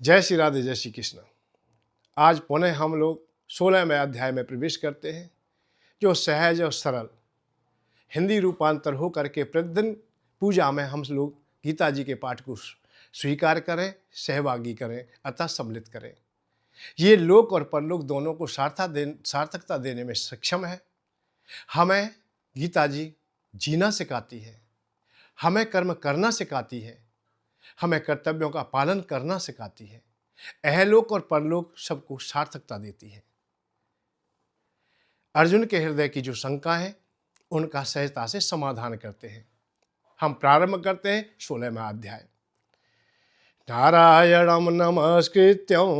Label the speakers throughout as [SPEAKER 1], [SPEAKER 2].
[SPEAKER 1] जय श्री राधे, जय श्री कृष्ण। आज पुनः हम लोग 16वें अध्याय में प्रवेश करते हैं, जो सहज और सरल हिंदी रूपांतर हो करके प्रतिदिन पूजा में हम लोग गीता जी के पाठ को स्वीकार करें, सहभागी करें अर्थात सम्मिलित करें। ये लोक और परलोक दोनों को सार्थकता देने में सक्षम है। हमें गीता जी जीना सिखाती है, हमें कर्म करना सिखाती है, हमें कर्तव्यों का पालन करना सिखाती है, अहलोक और परलोक सबको सार्थकता देती है। अर्जुन के हृदय की जो शंका है उनका सहजता से समाधान करते हैं। हम प्रारंभ करते हैं 16वां अध्याय। नारायणं नमस्कृत्यं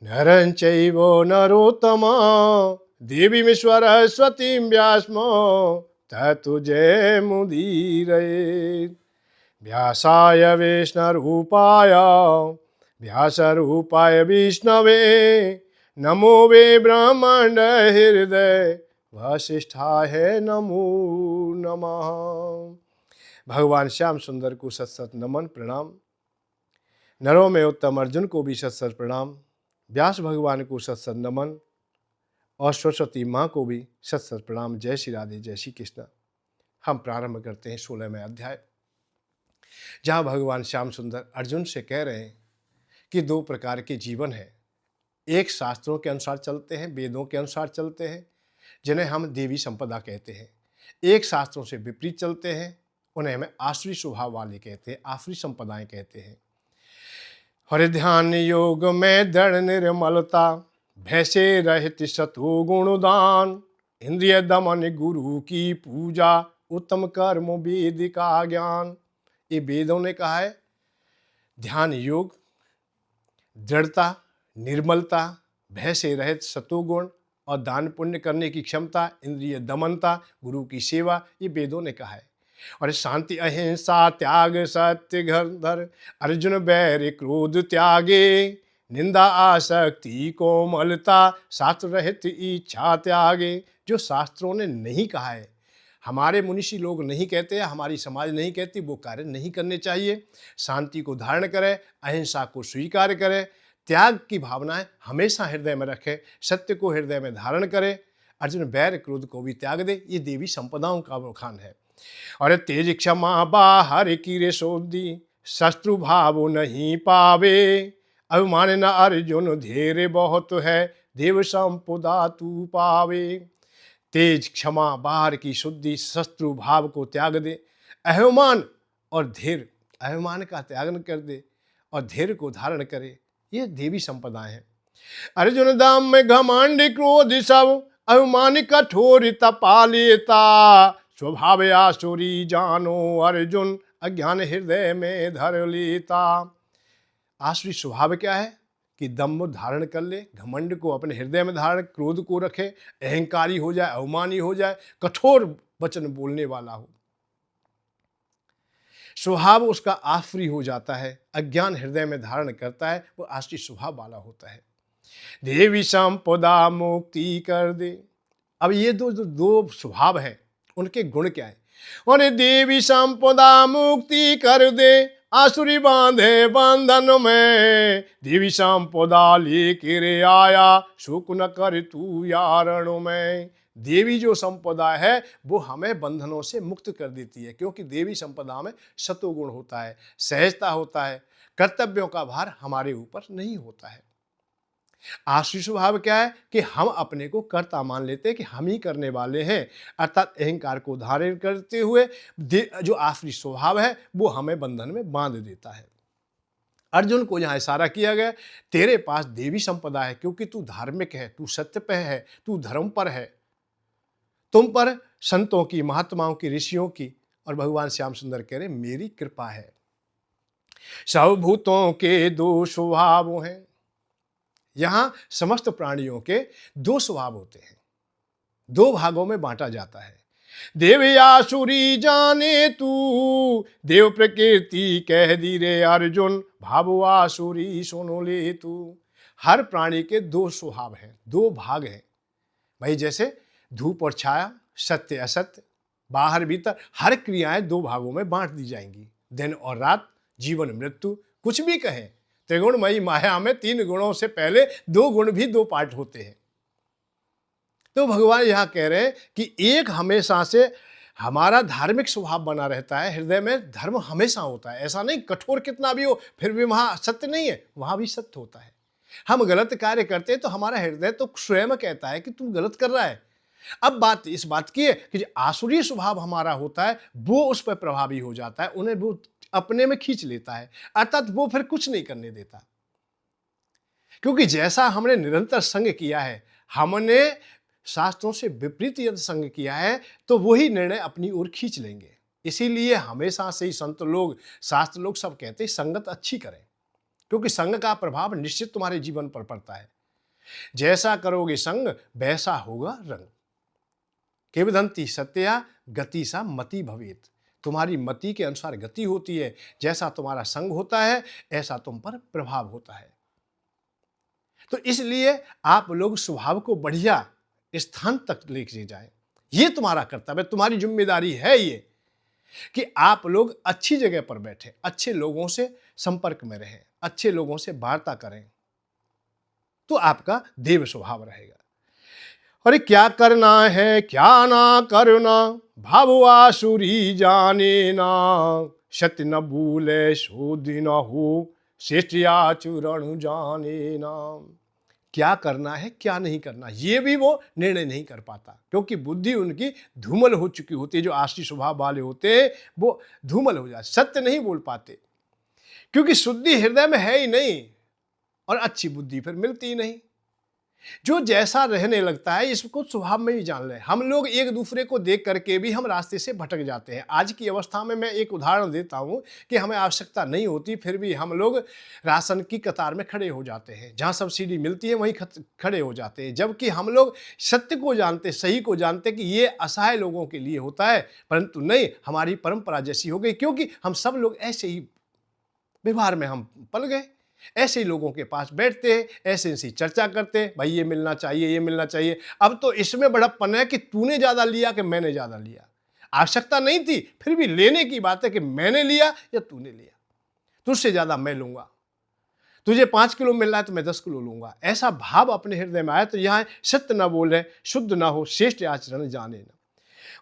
[SPEAKER 1] नरं चैव नरोत्तमं देवीं सरस्वतीं व्यासं ततो जयमुदीरयेत्। व्यासाय व्यासरूपाय विष्णवे नमो वे ब्रह्मांड हृदय वशिष्ठाय नमो नमः। भगवान श्याम सुंदर को सत सत नमन प्रणाम। नरों में उत्तम अर्जुन को भी सत सत प्रणाम। व्यास भगवान को सत सत नमन और सरस्वती माँ को भी सत सत प्रणाम। जय श्री राधे, जय श्री कृष्ण। हम प्रारंभ करते हैं 16वें अध्याय, जहाँ भगवान श्याम सुंदर अर्जुन से कह रहे हैं कि दो प्रकार के जीवन हैं। एक शास्त्रों के अनुसार चलते हैं, वेदों के अनुसार चलते हैं, जिन्हें हम देवी संपदा कहते हैं। एक शास्त्रों से विपरीत चलते हैं, उन्हें हमें आसुरी स्वभाव वाले कहते हैं, आसुरी संपदाएं कहते हैं। हरि ध्यान योग में दृढ़ निर्मलता, भय से रहित शत्रु गुणदान, इंद्रिय दमन गुरु की पूजा, उत्तम कर्म वेद का ज्ञान। ये वेदों ने कहा है। ध्यान योग, दृढ़ता, निर्मलता, भय से रहित सतोगुण और दान पुण्य करने की क्षमता, इंद्रिय दमनता, गुरु की सेवा, ये वेदों ने कहा है। और शांति अहिंसा त्याग सत्य धर, अर्जुन बैर क्रोध त्यागे, निंदा आसक्ति कोमलता, शास्त्र रहित इच्छा त्यागे। जो शास्त्रों ने नहीं कहा है, हमारे मुनीषी लोग नहीं कहते, हमारी समाज नहीं कहती, वो कार्य नहीं करने चाहिए। शांति को धारण करें, अहिंसा को स्वीकार करें, त्याग की भावनाएं हमेशा हृदय में रखें, सत्य को हृदय में धारण करें। अर्जुन बैर क्रोध को भी त्याग दे, ये देवी संपदाओं का बखान है। और तेज क्षमा बाहर की रे सोदी, शत्रु भाव नहीं पावे, अभिमान न अर्जुन धैर्य बहुत है, देव संपदा तू पावे। तेज क्षमा बाहर की शुद्धि, शत्रु भाव को त्याग दे, अभिमान और धैर्य, अभिमान का त्याग कर दे और धैर्य को धारण करे, ये देवी संपदाएं हैं। अर्जुन दाम में घमंड क्रोध सब, अभिमान कठोर तपा लेता, स्वभाव आसुरी जानो अर्जुन, अज्ञान हृदय में धर लेता। आसुरी स्वभाव क्या है कि दम्भ धारण कर ले, घमंड को अपने हृदय में धारण, क्रोध को रखे, अहंकारी हो जाए, अवमानी हो जाए, कठोर वचन बोलने वाला हो, स्वभाव उसका आसुरी हो जाता है, अज्ञान हृदय में धारण करता है, वो आसुरी स्वभाव वाला होता है। देवी संपदा मुक्ति कर दे। अब ये दो स्वभाव है, उनके गुण क्या है? और देवी संपदा मुक्ति कर दे, आसुरी बांधे बंधन में, देवी संपदा लेके रे आया, शोक न कर तू यारण में। देवी जो संपदा है वो हमें बंधनों से मुक्त कर देती है, क्योंकि देवी संपदा में सतोगुण होता है, सहजता होता है, कर्तव्यों का भार हमारे ऊपर नहीं होता है। आसुरी स्वभाव क्या है कि हम अपने को कर्ता मान लेते हैं कि हम ही करने वाले हैं, अर्थात अहंकार को धारण करते हुए जो आसुरी स्वभाव है वो हमें बंधन में बांध देता है। अर्जुन को यहाँ इशारा किया गया, तेरे पास देवी संपदा है, क्योंकि तू धार्मिक है, तू सत्य पे है, तू धर्म पर है, तुम पर संतों की, महात्माओं की, ऋषियों की, और भगवान श्याम सुंदर कह रहे मेरी कृपा है। सर्वभूतों के दो स्वभाव हैं। यहाँ समस्त प्राणियों के दो स्वभाव होते हैं, दो भागों में बांटा जाता है। देव आसुरी जाने तू, देव प्रकृति कह दी रे अर्जुन, भाव आसुरी सुनो ले तू। हर प्राणी के दो स्वभाव हैं, दो भाग हैं भाई। जैसे धूप और छाया, सत्य असत्य, बाहर भीतर, हर क्रियाएं दो भागों में बांट दी जाएंगी। दिन और रात, जीवन मृत्यु, कुछ भी कहें त्रिगुणमयी माया में 3 गुणों से पहले 2 गुण भी 2 पार्ट होते हैं। तो भगवान यहाँ कह रहे हैं कि एक हमेशा से हमारा धार्मिक स्वभाव बना रहता है, हृदय में धर्म हमेशा होता है। ऐसा नहीं कठोर कितना भी हो फिर भी वहाँ सत्य नहीं है, वहाँ भी सत्य होता है। हम गलत कार्य करते हैं तो हमारा हृदय तो स्वयं कहता है कि तू गलत कर रहा है। अब बात इस बात की है कि जो आसुरी स्वभाव हमारा होता है वो उस पर प्रभावी हो जाता है, उन्हें वो अपने में खींच लेता है, अर्थात वो फिर कुछ नहीं करने देता। क्योंकि जैसा हमने निरंतर संग किया है, हमने शास्त्रों से विपरीत यदि संग किया है तो वही निर्णय अपनी ओर खींच लेंगे। इसीलिए हमेशा से ही संत लोग, शास्त्र लोग सब कहते हैं संगत अच्छी करें, क्योंकि संग का प्रभाव निश्चित तुम्हारे जीवन पर पड़ता है। जैसा करोगे संग वैसा होगा रंग। केवदंती सत्या गति सा मति भवेत। तुम्हारी मति के अनुसार गति होती है, जैसा तुम्हारा संग होता है ऐसा तुम पर प्रभाव होता है। तो इसलिए आप लोग स्वभाव को बढ़िया स्थान तक लेके जाएं, ये तुम्हारा कर्तव्य, तुम्हारी जिम्मेदारी है ये कि आप लोग अच्छी जगह पर बैठे, अच्छे लोगों से संपर्क में रहें, अच्छे लोगों से वार्ता करें, तो आपका देव स्वभाव रहेगा। अरे क्या करना है क्या ना करना, भाव आसुरी जाने ना, सत्य न भूले शोध न हो, श्रेष्ठ आचरण जाने ना। क्या करना है क्या नहीं करना ये भी वो निर्णय नहीं कर पाता, क्योंकि बुद्धि उनकी धूमल हो चुकी होती है। जो आसुरी स्वभाव वाले होते हैं वो धूमल हो जाते, सत्य नहीं बोल पाते, क्योंकि शुद्धि हृदय में है ही नहीं और अच्छी बुद्धि फिर मिलती ही नहीं। जो जैसा रहने लगता है इसको स्वभाव में ही जान ले। हम लोग एक दूसरे को देख करके भी हम रास्ते से भटक जाते हैं। आज की अवस्था में मैं एक उदाहरण देता हूं कि हमें आवश्यकता नहीं होती फिर भी हम लोग राशन की कतार में खड़े हो जाते हैं, जहां सब्सिडी मिलती है वहीं खड़े हो जाते हैं, जबकि हम लोग सत्य को जानते, सही को जानते कि ये असहाय लोगों के लिए होता है, परंतु नहीं, हमारी परंपरा जैसी हो गई, क्योंकि हम सब लोग ऐसे ही व्यवहार में हम पल गए। ऐसे ही लोगों के पास बैठते हैं, ऐसे इनसे चर्चा करते हैं, भाई ये मिलना चाहिए ये मिलना चाहिए। अब तो इसमें बड़प्पन है कि तूने ज्यादा लिया कि मैंने ज्यादा लिया। आवश्यकता नहीं थी फिर भी लेने की बात है कि मैंने लिया या तूने लिया, तुझसे ज्यादा मैं लूंगा, तुझे 5 किलो मिल रहा है तो मैं 10 किलो लूंगा। ऐसा भाव अपने हृदय में आया तो यहाँ सत्य न बोले, शुद्ध ना हो, श्रेष्ठ आचरण जाने ना।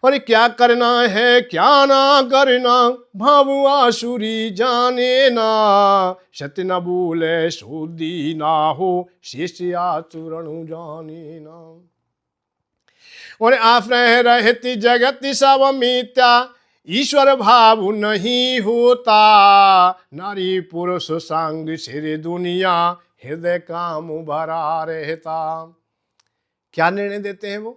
[SPEAKER 1] और क्या करना है क्या ना करना, भाव आसुरी जाने ना, सत्य न भूले शुद्धि ना हो, शेष आचरण जाने ना। और आपने रहती जगत सब मिथ्या, ईश्वर भाव नहीं होता, नारी पुरुष संग सिर दुनिया, हृदय काम भरा रहता। क्या निर्णय देते हैं वो?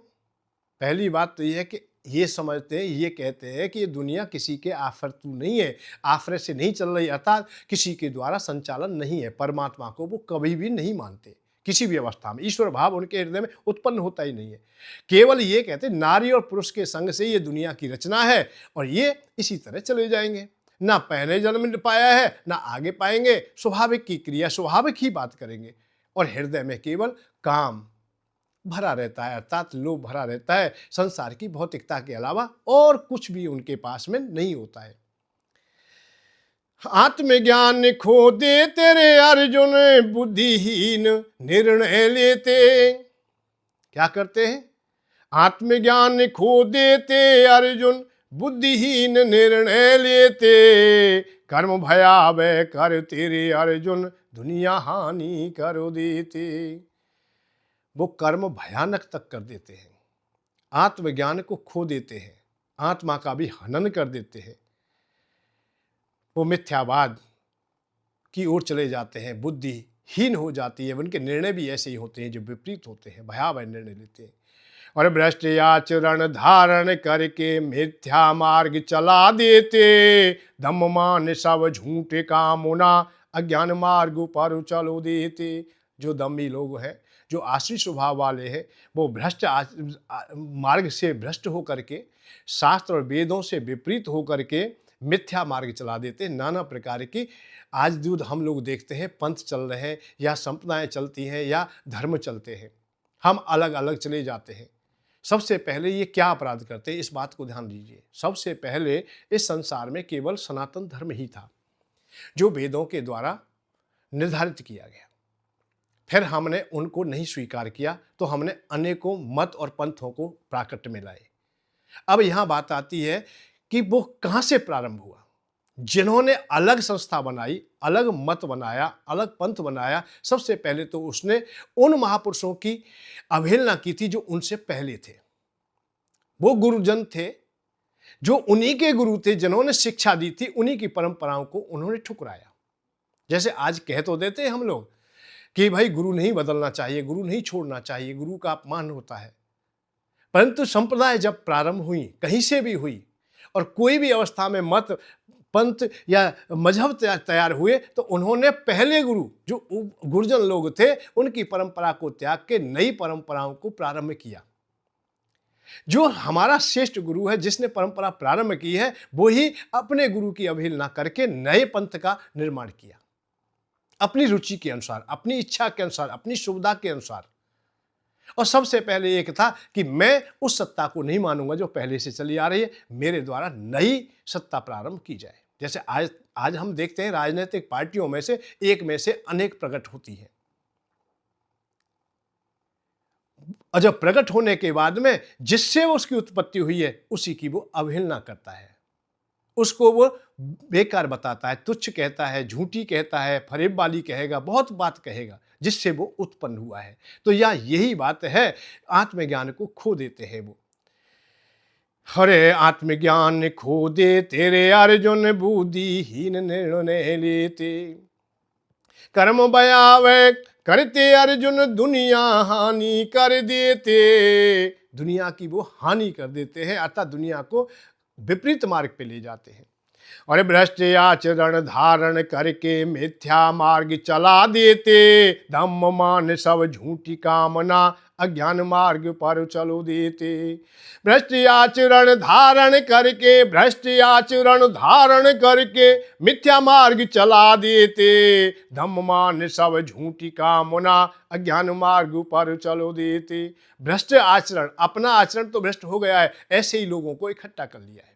[SPEAKER 1] पहली बात तो यह है कि ये समझते हैं, ये कहते हैं कि ये दुनिया किसी के आफरतू नहीं है, आफरे से नहीं चल रही, अर्थात किसी के द्वारा संचालन नहीं है। परमात्मा को वो कभी भी नहीं मानते, किसी भी अवस्था में ईश्वर भाव उनके हृदय में उत्पन्न होता ही नहीं है। केवल ये कहते हैं नारी और पुरुष के संग से ये दुनिया की रचना है और ये इसी तरह चले जाएंगे, ना पहले जन्म में पाया है ना आगे पाएंगे, स्वाभाविक की क्रिया स्वाभाविक ही बात करेंगे। और हृदय में केवल काम भरा रहता है, अर्थात लोभ भरा रहता है, संसार की भौतिकता के अलावा और कुछ भी उनके पास में नहीं होता है। आत्मज्ञान खो दे तेरे अर्जुन, बुद्धिहीन निर्णय लेते। क्या करते हैं? आत्मज्ञान खो देते अर्जुन, बुद्धिहीन निर्णय लेते, कर्म भयावह कर तेरे अर्जुन, दुनिया हानि करो देते। वो कर्म भयानक तक कर देते हैं, आत्मज्ञान को खो देते हैं, आत्मा का भी हनन कर देते हैं, वो मिथ्यावाद की ओर चले जाते हैं, बुद्धिहीन हो जाती है। उनके निर्णय भी ऐसे ही होते हैं जो विपरीत होते हैं, भयावह निर्णय लेते हैं। और भ्रष्ट आचरण धारण करके मिथ्या मार्ग चला देते, दम मान सब झूठे कामना, अज्ञान मार्ग पर चलो देते। जो दम्भी लोग हैं, जो आश्रित स्वभाव वाले हैं, वो भ्रष्ट मार्ग से भ्रष्ट होकर के, शास्त्र और वेदों से विपरीत होकर के मिथ्या मार्ग चला देते। नाना प्रकार की आज दूध हम लोग देखते हैं, पंथ चल रहे हैं या संप्रदाएं चलती हैं या धर्म चलते हैं, हम अलग अलग चले जाते हैं। सबसे पहले ये क्या अपराध करते हैं, इस बात को ध्यान दीजिए। सबसे पहले इस संसार में केवल सनातन धर्म ही था, जो वेदों के द्वारा निर्धारित किया गया। फिर हमने उनको नहीं स्वीकार किया तो हमने अनेकों मत और पंथों को प्राकट्य में लाए। अब यहां बात आती है कि वो कहां से प्रारंभ हुआ। जिन्होंने अलग संस्था बनाई, अलग मत बनाया, अलग पंथ बनाया, सबसे पहले तो उसने उन महापुरुषों की अवहेलना की थी जो उनसे पहले थे। वो गुरुजन थे, जो उन्हीं के गुरु थे, जिन्होंने शिक्षा दी थी, उन्हीं की परंपराओं को उन्होंने ठुकराया। जैसे आज कह तो देते हैं हम लोग कि भाई गुरु नहीं बदलना चाहिए, गुरु नहीं छोड़ना चाहिए, गुरु का अपमान होता है। परंतु संप्रदाय जब प्रारंभ हुई, कहीं से भी हुई, और कोई भी अवस्था में मत पंथ या मजहब तैयार हुए, तो उन्होंने पहले गुरु जो गुरुजन लोग थे उनकी परंपरा को त्याग के नई परंपराओं को प्रारंभ किया। जो हमारा श्रेष्ठ गुरु है, जिसने परंपरा प्रारंभ की है, वो ही अपने गुरु की अवहेलना करके नए पंथ का निर्माण किया, अपनी रुचि के अनुसार, अपनी इच्छा के अनुसार, अपनी सुविधा के अनुसार। और सबसे पहले एक था कि मैं उस सत्ता को नहीं मानूंगा जो पहले से चली आ रही है, मेरे द्वारा नई सत्ता प्रारंभ की जाए। जैसे आज हम देखते हैं राजनीतिक पार्टियों में से एक में से अनेक प्रकट होती हैं, और जब प्रकट होने के बाद में जिससे उसकी उत्पत्ति हुई है उसी की वो अवहेलना करता है, उसको वो बेकार बताता है, तुच्छ कहता है, झूठी कहता है, फरेब वाली कहेगा, बहुत बात कहेगा जिससे वो उत्पन्न हुआ है। तो यही बात है, आत्मज्ञान को खो देते हैं वो। हरे आत्मज्ञान खो दे तेरे अर्जुन बुद्धिहीन निर्णय लेते, कर्म बयावे करते अर्जुन दुनिया हानि कर देते। दुनिया की वो हानि कर देते हैं, अर्थात दुनिया को विपरीत मार्ग पे ले जाते हैं। और भ्रष्ट आचरण धारण करके मिथ्या मार्ग चला देते, धम्म मान सब झूठी कामना अज्ञान मार्ग पर चलो देते। भ्रष्ट आचरण धारण करके मिथ्या मार्ग चला देते, धम्म मान सब झूठी कामना अज्ञान मार्ग पर चलो देते। भ्रष्ट आचरण, अपना आचरण तो भ्रष्ट हो गया है, ऐसे ही लोगों को इकट्ठा कर लिया है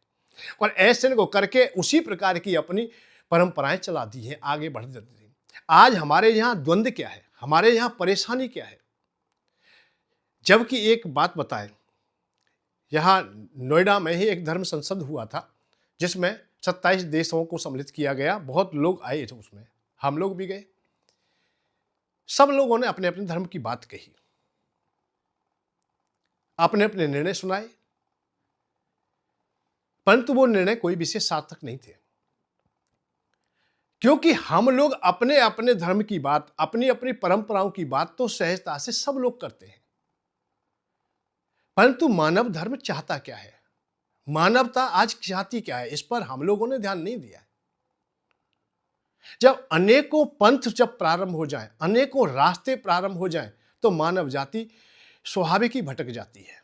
[SPEAKER 1] और ऐसे को करके उसी प्रकार की अपनी परंपराएं चला दी हैं, आगे बढ़ जाती हैं। आज हमारे यहाँ द्वंद्व क्या है, हमारे यहाँ परेशानी क्या है। जबकि एक बात बताएं, यहाँ नोएडा में ही एक धर्म संसद हुआ था जिसमें 27 देशों को सम्मिलित किया गया, बहुत लोग आए थे उसमें, हम लोग भी गए। सब लोगों ने अपने अपने धर्म की बात कही, अपने अपने निर्णय सुनाए, परंतु वो निर्णय कोई विशेष सार्थक नहीं थे, क्योंकि हम लोग अपने अपने धर्म की बात, अपनी अपनी परंपराओं की बात तो सहजता से सब लोग करते हैं, परंतु मानव धर्म चाहता क्या है, मानवता आज चाहती क्या है, इस पर हम लोगों ने ध्यान नहीं दिया। जब अनेकों पंथ जब प्रारंभ हो जाएं, अनेकों रास्ते प्रारंभ हो जाएं, तो मानव जाति स्वाभाविक ही भटक जाती है।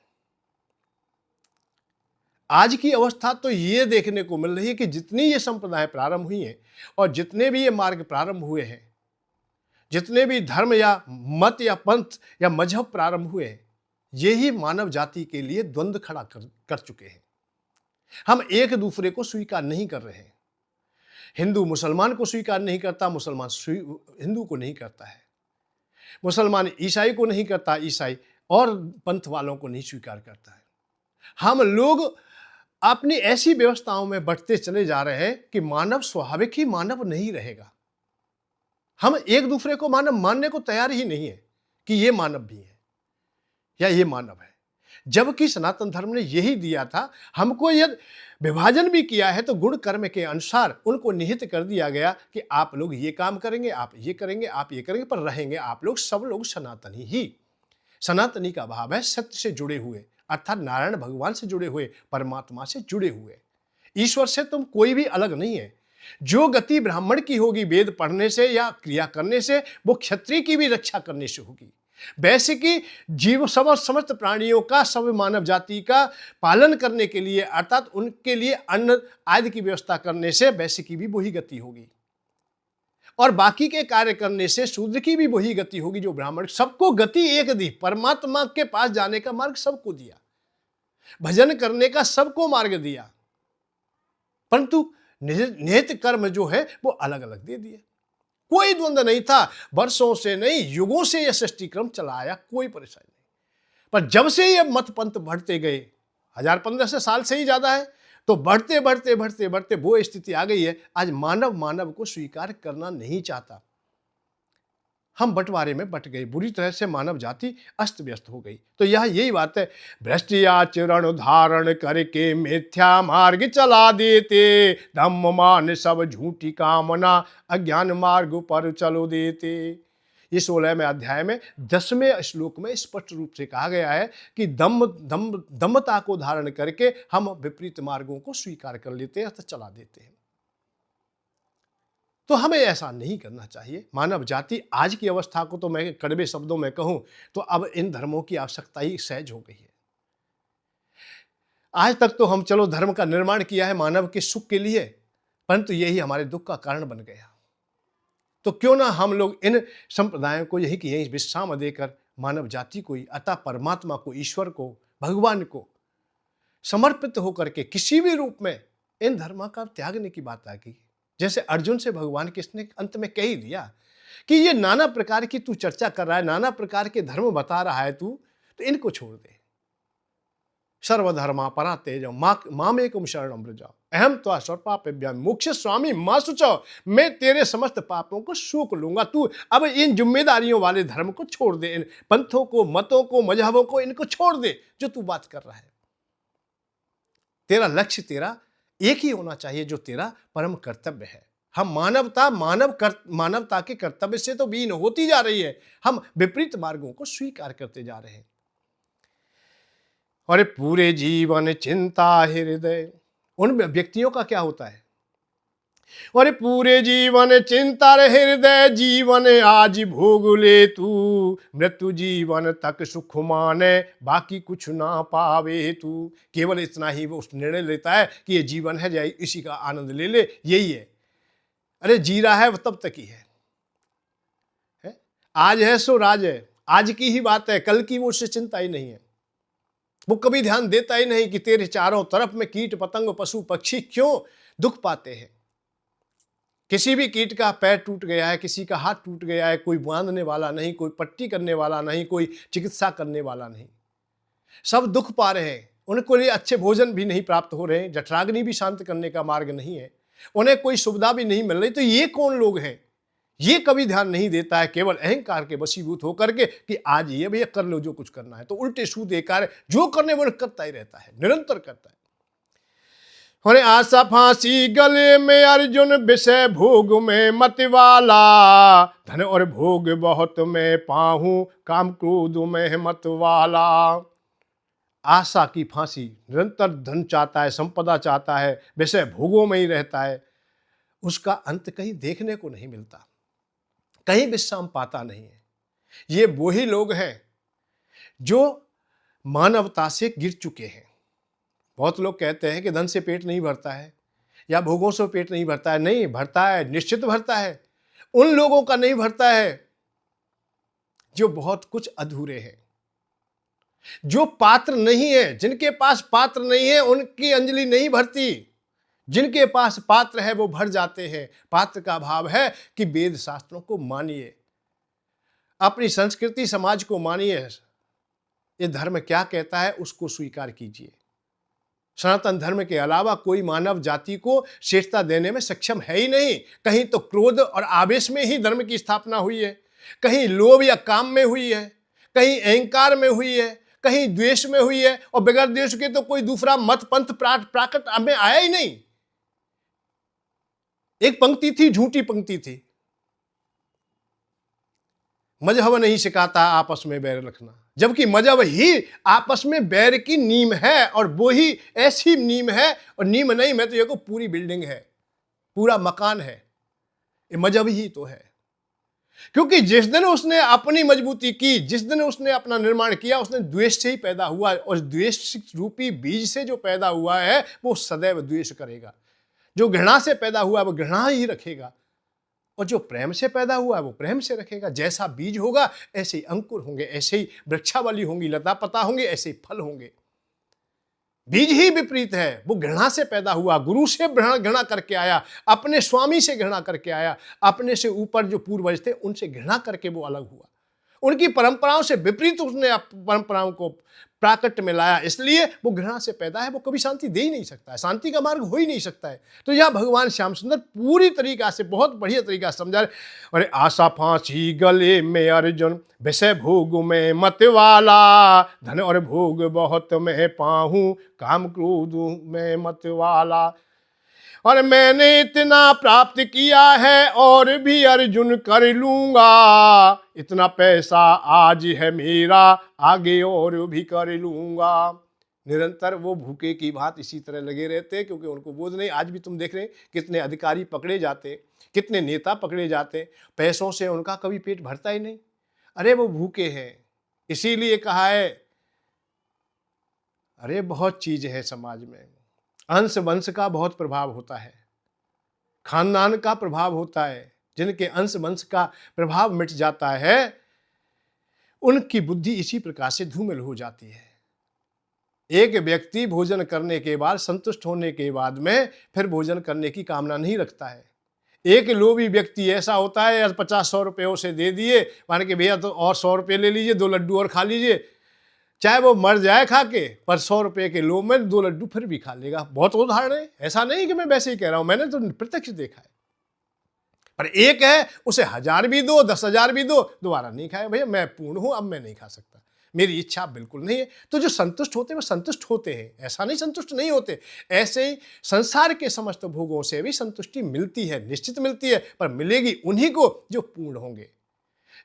[SPEAKER 1] आज की अवस्था तो ये देखने को मिल रही है कि जितनी ये संप्रदाय प्रारंभ हुई हैं और जितने भी ये मार्ग प्रारंभ हुए हैं, जितने भी धर्म या मत या पंथ या मजहब प्रारंभ हुए हैं, यही मानव जाति के लिए द्वंद्व खड़ा कर चुके हैं। हम एक दूसरे को स्वीकार नहीं कर रहे हैं। हिंदू मुसलमान को स्वीकार नहीं करता, मुसलमान हिंदू को नहीं करता है, मुसलमान ईसाई को नहीं करता, ईसाई और पंथ वालों को नहीं स्वीकार करता है। हम लोग अपनी ऐसी व्यवस्थाओं में बढ़ते चले जा रहे हैं कि मानव स्वाभाविक ही मानव नहीं रहेगा। हम एक दूसरे को मानव मानने को तैयार ही नहीं है कि ये मानव भी है या ये मानव है, जबकि सनातन धर्म ने यही दिया था। हमको यदि विभाजन भी किया है तो गुण कर्म के अनुसार उनको निहित कर दिया गया कि आप लोग ये काम करेंगे, आप ये करेंगे, आप ये करेंगे, पर रहेंगे आप लोग सब लोग सनातनी ही। सनातनी का भाव है सत्य से जुड़े हुए, अर्थात नारायण भगवान से जुड़े हुए, परमात्मा से जुड़े हुए। ईश्वर से तुम कोई भी अलग नहीं है। जो गति ब्राह्मण की होगी वेद पढ़ने से या क्रिया करने से, वो क्षत्रिय की भी रक्षा करने से होगी। वैसे कि जीव समस्त प्राणियों का, सब मानव जाति का पालन करने के लिए, अर्थात उनके लिए अन्न आदि की व्यवस्था करने से वैसे की भी वही गति होगी, और बाकी के कार्य करने से शूद्र की भी वही गति होगी जो ब्राह्मण। सबको गति एक दी, परमात्मा के पास जाने का मार्ग सबको दिया, भजन करने का सबको मार्ग दिया, परंतु निहित कर्म जो है वो अलग अलग दे दिए। कोई द्वंद्व नहीं था, वर्षों से नहीं युगों से यह सृष्टि क्रम चला आया, कोई परेशानी नहीं। पर जब से ये मत पंथ बढ़ते गए, 1015 साल से ही ज्यादा है, तो बढ़ते बढ़ते बढ़ते बढ़ते वो स्थिति आ गई है, आज मानव मानव को स्वीकार करना नहीं चाहता। हम बंटवारे में बट गए, बुरी तरह से मानव जाति अस्त व्यस्त हो गई। तो यह यही बात है, भ्रष्ट आचरण धारण करके मिथ्या मार्ग चला देते, धम्म मान सब झूठी कामना अज्ञान मार्ग पर चलो देते। ये 16वें अध्याय में 10वें श्लोक में स्पष्ट रूप से कहा गया है कि दम्भता को धारण करके हम विपरीत मार्गों को स्वीकार कर लेते हैं अर्थात चला देते हैं। तो हमें ऐसा नहीं करना चाहिए। मानव जाति आज की अवस्था को तो मैं कड़वे शब्दों में कहूं तो अब इन धर्मों की आवश्यकता ही सहज हो गई है। आज तक तो हम चलो धर्म का निर्माण किया है मानव के सुख के लिए, परंतु यही हमारे दुख का कारण बन गया। तो क्यों ना हम लोग इन संप्रदायों को यही कि यही विश्राम देकर मानव जाति को, अतः परमात्मा को, ईश्वर को, भगवान को समर्पित होकर के किसी भी रूप में इन धर्म का त्यागने की बात आ गई। जैसे अर्जुन से भगवान कृष्ण ने अंत में कह ही दिया कि ये नाना प्रकार की तू चर्चा कर रहा है, नाना प्रकार के धर्म बता रहा है तू, तो इनको छोड़ दे। सर्वधर्मा परा तेज मामेकम शरणम व्रज अहम त्वा सर्वपापेभ्यो मोक्षयिष्यामि मा शुचौ, मैं तेरे समस्त पापों को सूख लूंगा। तू अब इन जिम्मेदारियों वाले धर्म को छोड़ दे, इन पंथों को, मतों को, मजहबों को, इनको छोड़ दे जो तू बात कर रहा है। तेरा लक्ष्य तेरा एक ही होना चाहिए जो तेरा परम कर्तव्य है। हम मानवता के कर्तव्य से तो बीन होती जा रही है, हम विपरीत मार्गों को स्वीकार करते जा रहे हैं। और पूरे जीवन चिंता हृदय, उन व्यक्तियों का क्या होता है, और पूरे जीवन चिंता हृदय जीवन आज भोग ले तू, मृत्यु जीवन तक सुख माने बाकी कुछ ना पावे तू। केवल इतना ही वो उस निर्णय लेता है कि ये जीवन है, जाए इसी का आनंद ले ले, यही है। अरे जी रहा है वो तब तक ही है? आज है सो राज है, आज की ही बात है, कल की वो उससे चिंता ही नहीं है। वो कभी ध्यान देता ही नहीं कि तेरे चारों तरफ में कीट पतंग पशु पक्षी क्यों दुख पाते हैं। किसी भी कीट का पैर टूट गया है, किसी का हाथ टूट गया है, कोई बांधने वाला नहीं, कोई पट्टी करने वाला नहीं, कोई चिकित्सा करने वाला नहीं, सब दुख पा रहे हैं। उनको लिए अच्छे भोजन भी नहीं प्राप्त हो रहे हैं, जठराग्नि भी शांत करने का मार्ग नहीं है, उन्हें कोई सुविधा भी नहीं मिल रही। तो ये कौन लोग हैं? ये कभी ध्यान नहीं देता है, केवल अहंकार के वशीभूत होकर के कि आज ये भैया कर लो जो कुछ करना है, तो उल्टे सूदे कार्य जो करने वो करता ही रहता है, निरंतर करता है। और आशा फांसी गले में अर्जुन विषय भोग में मतवाला, धन और भोग बहुत में पाहूं काम क्रोध में मतवाला। आशा की फांसी, निरंतर धन चाहता है, संपदा चाहता है, विषय भोगों में ही रहता है, उसका अंत कहीं देखने को नहीं मिलता, कहीं विश्राम पाता नहीं है। ये वही लोग हैं जो मानवता से गिर चुके हैं। बहुत लोग कहते हैं कि धन से पेट नहीं भरता है या भोगों से पेट नहीं भरता है। नहीं भरता है, निश्चित भरता है। उन लोगों का नहीं भरता है जो बहुत कुछ अधूरे हैं, जो पात्र नहीं है, जिनके पास पात्र नहीं है उनकी अंजलि नहीं भरती। जिनके पास पात्र है वो भर जाते हैं। पात्र का भाव है कि वेद शास्त्रों को मानिए, अपनी संस्कृति समाज को मानिए, ये धर्म क्या कहता है उसको स्वीकार कीजिए। सनातन धर्म के अलावा कोई मानव जाति को श्रेष्ठता देने में सक्षम है ही नहीं। कहीं तो क्रोध और आवेश में ही धर्म की स्थापना हुई है, कहीं लोभ या काम में हुई है, कहीं अहंकार में हुई है, कहीं द्वेष में हुई है, और बगैर द्वेष के तो कोई दूसरा मत पंथ प्राकट में आया ही नहीं। एक पंक्ति थी, झूठी पंक्ति थी, मजहब नहीं सिखाता आपस में बैर रखना, जबकि मजहब ही आपस में बैर की नीम है, और वो ही ऐसी नीम है, और नीम नहीं, मैं तो ये को पूरी बिल्डिंग है, पूरा मकान है, ये मजहब ही तो है। क्योंकि जिस दिन उसने अपनी मजबूती की, जिस दिन उसने अपना निर्माण किया, उसने द्वेष से ही पैदा हुआ, और द्वेष रूपी बीज से जो पैदा हुआ है वो सदैव द्वेष करेगा। जो घृणा से पैदा हुआ है वो घृणा ही रखेगा, और जो प्रेम से पैदा हुआ है वो प्रेम से रखेगा। जैसा बीज होगा ऐसे ही अंकुर होंगे, ऐसे ही वृक्षावली होंगी, लता पता होंगे, ऐसे ही फल होंगे। बीज ही विपरीत है, वो घृणा से पैदा हुआ, गुरु से घृणा करके आया, अपने स्वामी से घृणा करके आया, अपने से ऊपर जो पूर्वज थे उनसे घृणा करके वो अलग हुआ, उनकी परंपराओं से विपरीत उसने परंपराओं को प्राकट्य में लाया, इसलिए वो घृणा से पैदा है, वो कभी शांति दे ही नहीं सकता है, शांति का मार्ग हो ही नहीं सकता है। तो यह भगवान श्याम सुंदर पूरी तरीका से, बहुत बढ़िया तरीका से समझा रहे। अरे आशा फांसी गले में अर्जुन, विषय भोग में मत वाला, धन और भोग बहुत मैं पाहूं, काम क्रोध में मत वाला। और मैंने इतना प्राप्त किया है और भी अर्जुन कर लूंगा, इतना पैसा आज है मेरा, आगे और भी कर लूंगा। निरंतर वो भूखे की बात इसी तरह लगे रहते, क्योंकि उनको बोझ नहीं। आज भी तुम देख रहे हैं कितने अधिकारी पकड़े जाते, कितने नेता पकड़े जाते, पैसों से उनका कभी पेट भरता ही नहीं। अरे वो भूखे हैं, इसीलिए कहा है। अरे बहुत चीज है समाज में, अंश वंश का बहुत प्रभाव होता है, खानदान का प्रभाव होता है। जिनके अंश वंश का प्रभाव मिट जाता है, उनकी बुद्धि इसी प्रकार से धूमिल हो जाती है। एक व्यक्ति भोजन करने के बाद, संतुष्ट होने के बाद में फिर भोजन करने की कामना नहीं रखता है। एक लोभी व्यक्ति ऐसा होता है, 50-100 रुपये उसे दे दिए, मान के भैया तो और 100 रुपये ले लीजिए, 2 लड्डू और खा लीजिए, चाहे वो मर जाए खा के, पर 100 रुपये के लोभ में 2 लड्डू फिर भी खा लेगा। बहुत उदाहरण है, ऐसा नहीं कि मैं वैसे ही कह रहा हूं, मैंने तो प्रत्यक्ष देखा है। पर एक है, उसे 1000 भी दो, 10,000 भी दो, दोबारा नहीं खाएगा। भैया मैं पूर्ण हूं, अब मैं नहीं खा सकता, मेरी इच्छा बिल्कुल नहीं है। तो जो संतुष्ट होते हैं वो संतुष्ट होते हैं, ऐसा नहीं संतुष्ट नहीं होते। ऐसे ही संसार के समस्त भोगों से भी संतुष्टि मिलती है, निश्चित मिलती है, पर मिलेगी उन्हीं को जो पूर्ण होंगे,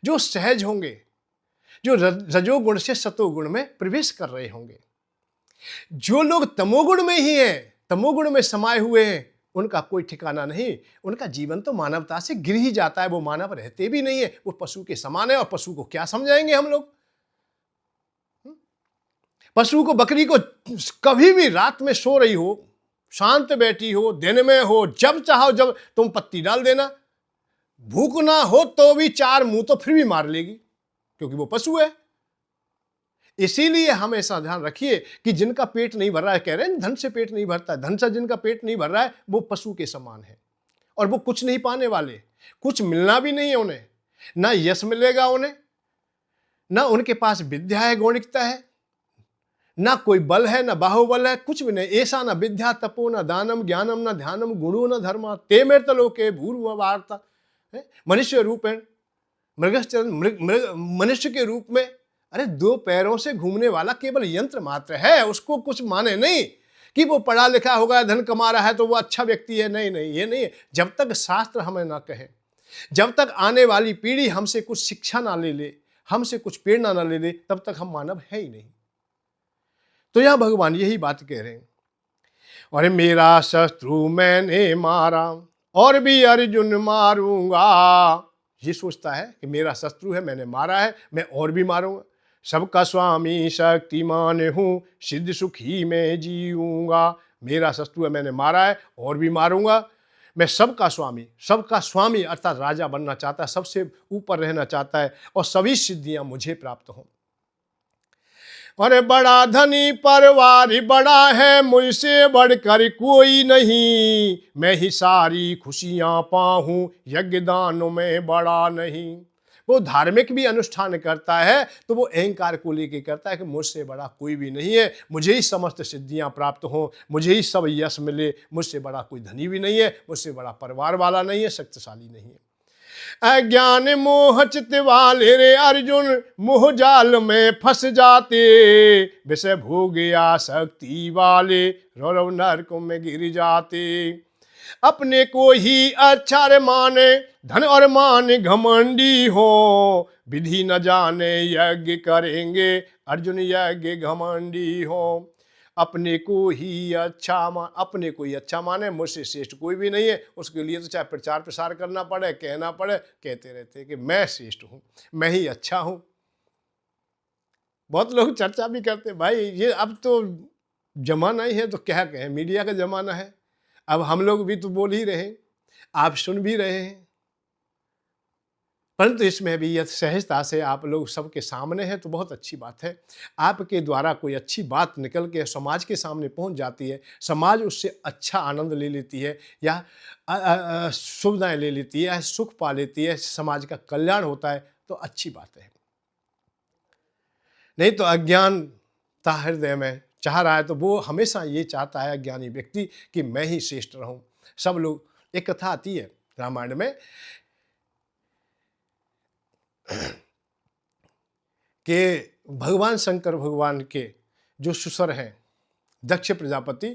[SPEAKER 1] जो सहज होंगे, जो रजोगुण से सतोगुण में प्रवेश कर रहे होंगे। जो लोग तमोगुण में ही हैं, तमोगुण में समाये हुए हैं, उनका कोई ठिकाना नहीं, उनका जीवन तो मानवता से गिर ही जाता है, वो मानव रहते भी नहीं है, वो पशु के समान है। और पशु को क्या समझाएंगे हम लोग? पशु को, बकरी को कभी भी रात में सो रही हो, शांत बैठी हो, दिन में हो, जब चाहो जब तुम पत्ती डाल देना, भूख ना हो तो भी 4 मुंह तो फिर भी मार लेगी, क्योंकि वो पशु है। इसीलिए हमेशा ध्यान रखिए कि जिनका पेट नहीं भर रहा है, कह रहे हैं धन से पेट नहीं भरता है, धन से जिनका पेट नहीं भर रहा है वो पशु के समान है, और वो कुछ नहीं पाने वाले, कुछ मिलना भी नहीं है उन्हें, ना यश मिलेगा उन्हें, ना उनके पास विद्या है, गौणिकता है, ना कोई बल है, ना बाहुबल है, कुछ भी नहीं। ऐसा ना विद्या तपो, ना दानम ज्ञानम, ना ध्यानम गुणो, ना धर्मा, ते मेर्तलोके भूर्भुवः वार्ता। मनुष्य रूप है, मनुष्य के रूप में, अरे 2 पैरों से घूमने वाला केवल यंत्र मात्र है, उसको कुछ माने नहीं कि वो पढ़ा लिखा होगा, धन कमा रहा है तो वो अच्छा व्यक्ति है। नहीं नहीं, ये नहीं है। जब तक शास्त्र हमें ना कहे, जब तक आने वाली पीढ़ी हमसे कुछ शिक्षा ना ले ले, हमसे कुछ प्रेरणा ना ले ले, तब तक हम मानव है ही नहीं। तो यहां भगवान यही बात कह रहे हैं। और मेरा शत्रु मैंने मारा और भी अर्जुन मारूंगा। ये सोचता है कि मेरा शत्रु है, मैंने मारा है, मैं और भी मारूंगा। सबका स्वामी शक्तिमान हूं, सिद्ध सुखी मैं जीऊंगा। मेरा शत्रु है, मैंने मारा है, और भी मारूंगा। मैं सबका स्वामी अर्थात राजा बनना चाहता है, सबसे ऊपर रहना चाहता है, और सभी सिद्धियां मुझे प्राप्त हों। और बड़ा धनी परिवार बड़ा है, मुझसे बढ़कर कोई नहीं, मैं ही सारी खुशियां पाऊं, यज्ञ दानों में बड़ा नहीं। वो धार्मिक भी अनुष्ठान करता है तो वो अहंकार को लेके करता है कि मुझसे बड़ा कोई भी नहीं है, मुझे ही समस्त सिद्धियां प्राप्त हों, मुझे ही सब यश मिले, मुझसे बड़ा कोई धनी भी नहीं है, मुझसे बड़ा परिवार वाला नहीं है, शक्तिशाली नहीं है। अज्ञान मोह चित वाले रे अर्जुन, मोह जाल में फंस जाते, विषय भोग आसक्ति वाले रौरव नरक में गिर जाते। अपने को ही अच्छा रे माने, धन और मान घमंडी हो, विधि न जाने यज्ञ करेंगे, अर्जुन यज्ञ घमंडी हो। अपने को ही अच्छा माने, मुझसे श्रेष्ठ कोई भी नहीं है, उसके लिए तो चाहे प्रचार प्रसार करना पड़े, कहना पड़े, कहते रहते कि मैं श्रेष्ठ हूं, मैं ही अच्छा हूं। बहुत लोग चर्चा भी करते, भाई ये अब तो जमाना ही है, तो क्या कहें, मीडिया का जमाना है, अब हम लोग भी तो बोल ही रहे हैं, आप सुन भी रहे हैं। परंतु इसमें भी यह सहजता से आप लोग सबके सामने हैं तो बहुत अच्छी बात है। आपके द्वारा कोई अच्छी बात निकल के समाज के सामने पहुंच जाती है, समाज उससे अच्छा आनंद ले लेती है या सुविधाएं ले लेती है, सुख पा लेती है, समाज का कल्याण होता है तो अच्छी बात है। नहीं तो अज्ञानता हृदय में चाह रहा है तो वो हमेशा ये चाहता है अज्ञानी व्यक्ति कि मैं ही श्रेष्ठ रहूं। सब लोग, एक कथा आती है रामायण में कि भगवान शंकर भगवान के जो सुसर हैं दक्ष प्रजापति,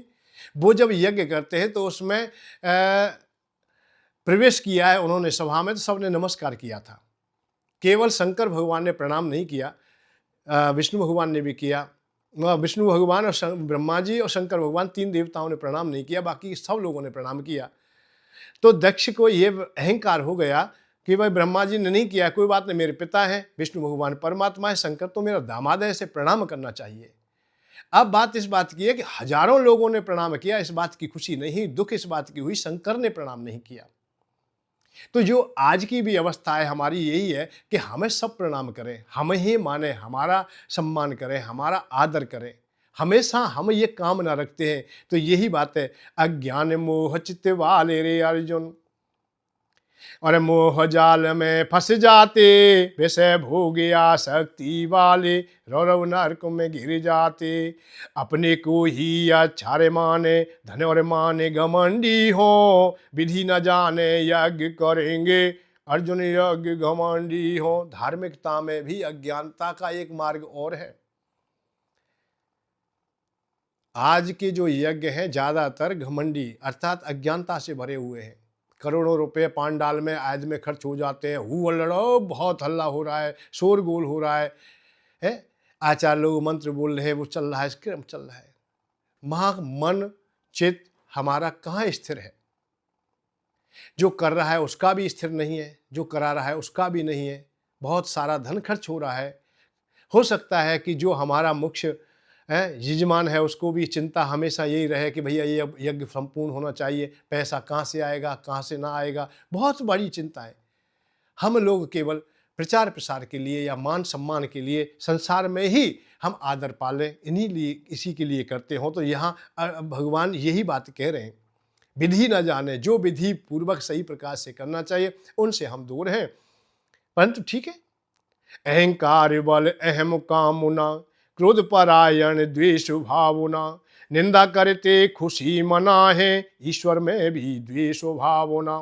[SPEAKER 1] वो जब यज्ञ करते हैं तो उसमें प्रवेश किया है उन्होंने सभा में, तो सबने नमस्कार किया था। केवल शंकर भगवान ने प्रणाम नहीं किया, विष्णु भगवान ने भी किया। विष्णु भगवान और ब्रह्मा जी और शंकर भगवान, तीन देवताओं ने प्रणाम नहीं किया, बाकी सब लोगों ने प्रणाम किया। तो दक्ष को ये अहंकार हो गया कि भाई ब्रह्मा जी ने नहीं किया, कोई बात नहीं, मेरे पिता हैं, विष्णु भगवान परमात्मा है, शंकर तो मेरा दामाद है, इसे प्रणाम करना चाहिए। अब बात इस बात की है कि हजारों लोगों ने प्रणाम किया, इस बात की खुशी नहीं, दुख इस बात की हुई शंकर ने प्रणाम नहीं किया। तो जो आज की भी अवस्था है हमारी यही है कि हमें सब प्रणाम करें, हमें ही माने, हमारा सम्मान करें, हमारा आदर करें, हमेशा हम ये कामना रखते हैं। तो यही बात है, अज्ञान मोह चित्त वाले रे अर्जुन, और मोह जाल में फंस जाते, विषय भोग आसक्ति वाले रौरव नरक में गिर जाते। अपने को ही अच्छारे माने, धन और माने घमंडी हो, विधि न जाने यज्ञ करेंगे, अर्जुन यज्ञ घमंडी हो। धार्मिकता में भी अज्ञानता का एक मार्ग और है। आज के जो यज्ञ हैं ज्यादातर घमंडी अर्थात अज्ञानता से भरे हुए हैं। करोड़ों रुपए पांडाल में आयद में खर्च हो जाते हैं, हु लड़ो, बहुत हल्ला हो रहा है, शोरगुल हो रहा है, आचार्य लोग मंत्र बोल रहे हैं, वो चल रहा है, क्रम चल रहा है। वहां मन चित्त हमारा कहाँ स्थिर है? जो कर रहा है उसका भी स्थिर नहीं है, जो करा रहा है उसका भी नहीं है, बहुत सारा धन खर्च हो रहा है। हो सकता है कि जो हमारा मुख्य यजमान है उसको भी चिंता हमेशा यही रहे कि भैया ये यज्ञ संपूर्ण होना चाहिए, पैसा कहाँ से आएगा, कहाँ से ना आएगा, बहुत बड़ी चिंता है। हम लोग केवल प्रचार प्रसार के लिए या मान सम्मान के लिए संसार में ही हम आदर पालें, इसी के लिए करते हो। तो यहाँ भगवान यही बात कह रहे हैं, विधि न जाने, जो विधि पूर्वक सही प्रकार से करना चाहिए उनसे हम दूर हैं। परंतु ठीक है, अहंकार बल अहम कामुना, क्रोध परायण द्वेष भावना, निंदा करते खुशी मना है, ईश्वर में भी द्वेष भावना।